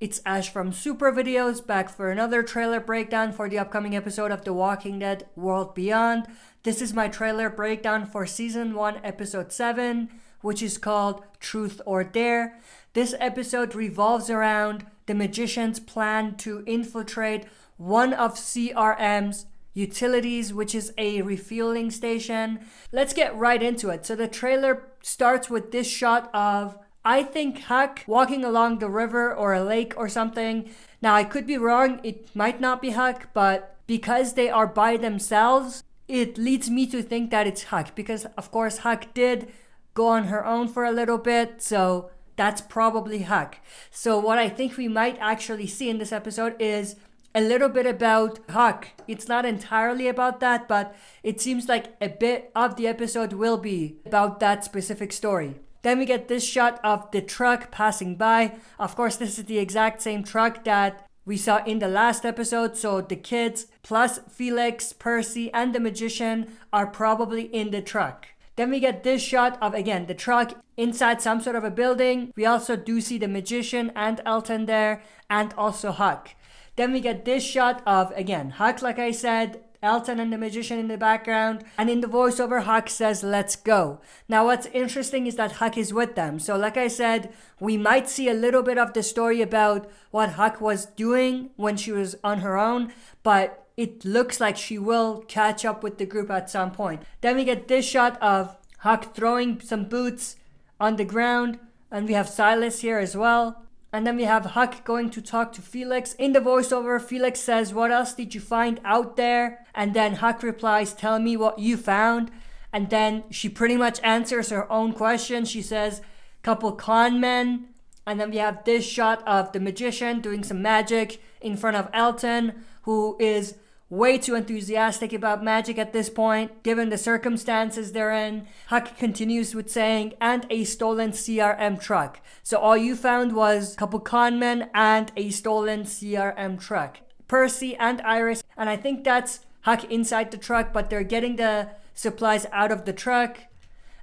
It's Ash from Super Videos, back for another trailer breakdown for the upcoming episode of The Walking Dead World Beyond. This is my trailer breakdown for Season 1, Episode 7, which is called Truth or Dare. This episode revolves around the magician's plan to infiltrate one of CRM's utilities, which is a refueling station. Let's get right into it. So the trailer starts with this shot of, I think, Huck walking along the river or a lake or something. Now, I could be wrong. It might not be Huck, but because they are by themselves, it leads me to think that it's Huck. Because, of course, Huck did go on her own for a little bit, so that's probably Huck. So what I think we might actually see in this episode is a little bit about Huck. It's not entirely about that, but it seems like a bit of the episode will be about that specific story. Then we get this shot of the truck passing by. Of course, this is the exact same truck that we saw in the last episode. So the kids plus Felix, Percy, and the magician are probably in the truck. Then we get this shot of, again, the truck inside some sort of a building. We also do see the magician and Elton there, and also Huck. Then we get this shot of, again, Huck, like I said, Elton and the magician in the background, and in the voiceover, Huck says, "Let's go." Now, what's interesting is that Huck is with them. So like I said, we might see a little bit of the story about what Huck was doing when she was on her own, but it looks like she will catch up with the group at some point. Then we get this shot of Huck throwing some boots on the ground, and we have Silas here as well. And then we have Huck going to talk to Felix. In the voiceover, Felix says, "What else did you find out there?" And then Huck replies, "Tell me what you found." And then she pretty much answers her own question. She says, "Couple con men." And then we have this shot of the magician doing some magic in front of Elton, who is way too enthusiastic about magic at this point, given the circumstances they're in. Huck continues with saying, "and a stolen CRM truck." So all you found was a couple con men and a stolen CRM truck. Percy and Iris, and I think that's Huck inside the truck, but they're getting the supplies out of the truck.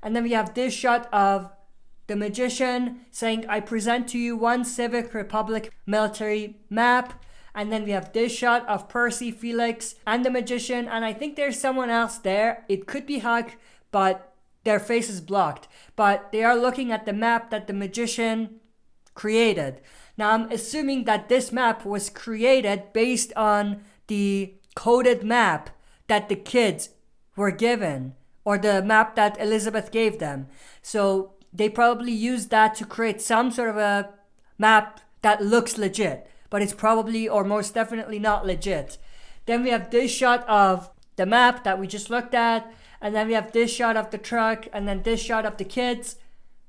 And then we have this shot of the magician saying, "I present to you one Civic Republic Military map." And then we have this shot of Percy, Felix, and the magician. And I think there's someone else there. It could be Huck, but their face is blocked. But they are looking at the map that the magician created. Now, I'm assuming that this map was created based on the coded map that the kids were given, or the map that Elizabeth gave them. So they probably used that to create some sort of a map that looks legit, but it's probably or most definitely not legit. Then we have this shot of the map that we just looked at, and then we have this shot of the truck, and then this shot of the kids,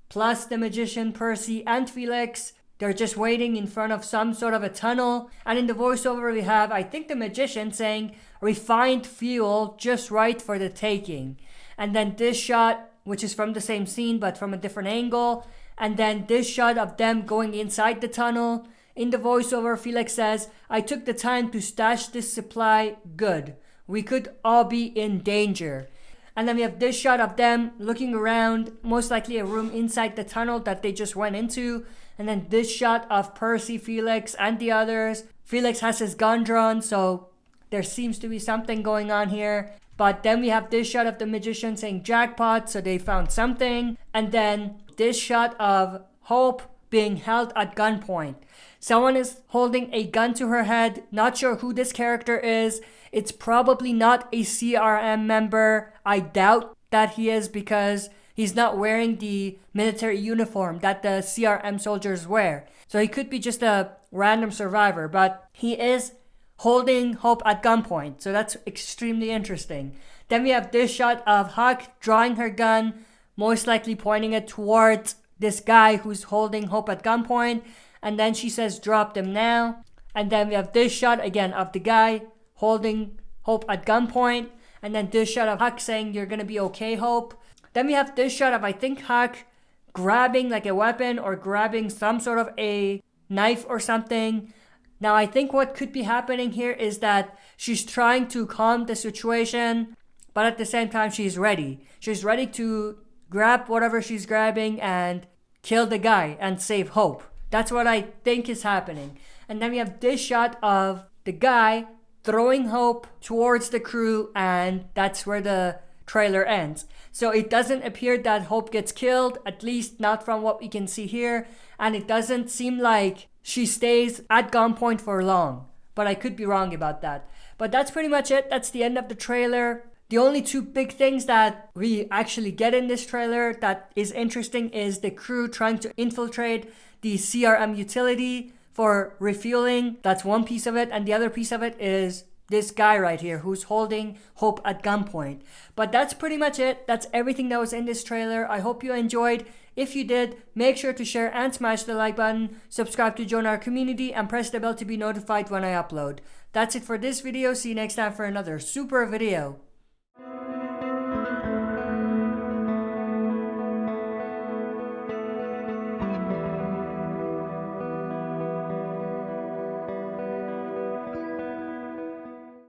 plus the magician, Percy, and Felix. They're just waiting in front of some sort of a tunnel. And in the voiceover we have, I think, the magician saying, "Refined fuel, just right for the taking." And then this shot, which is from the same scene but from a different angle. And then this shot of them going inside the tunnel. In the voiceover, Felix says, "I took the time to stash this supply good. We could all be in danger." And then we have this shot of them looking around, most likely a room inside the tunnel that they just went into. And then this shot of Percy, Felix, and the others. Felix has his gun drawn, so there seems to be something going on here. But then we have this shot of the magician saying "Jackpot," so they found something. And then this shot of Hope being held at gunpoint. Someone is holding a gun to her head. Not sure who this character is. It's probably not a CRM member. I doubt that he is because he's not wearing the military uniform that the CRM soldiers wear. So he could be just a random survivor, but he is holding Hope at gunpoint. So that's extremely interesting. Then we have this shot of Huck drawing her gun, most likely pointing it towards this guy who's holding Hope at gunpoint. And then she says, "Drop them now." And then we have this shot again of the guy holding Hope at gunpoint. And then this shot of Huck saying, "You're gonna be okay, Hope." Then we have this shot of, I think, Huck grabbing like a weapon or grabbing some sort of a knife or something. Now, I think what could be happening here is that she's trying to calm the situation, but at the same time, she's ready. She's ready to grab whatever she's grabbing and kill the guy and save Hope. That's what I think is happening. And then we have this shot of the guy throwing Hope towards the crew, and that's where the trailer ends. So it doesn't appear that Hope gets killed, at least not from what we can see here, and it doesn't seem like she stays at gunpoint for long, but I could be wrong about that. But that's pretty much it. That's the end of the trailer. The only two big things that we actually get in this trailer that is interesting is the crew trying to infiltrate the CRM utility for refueling. That's one piece of it, and the other piece of it is this guy right here who's holding Hope at gunpoint. But that's pretty much it. That's everything that was in this trailer. I hope you enjoyed. If you did, make sure to share and smash the like button, subscribe to join our community, and press the bell to be notified when I upload. That's it for this video. See you next time for another super video.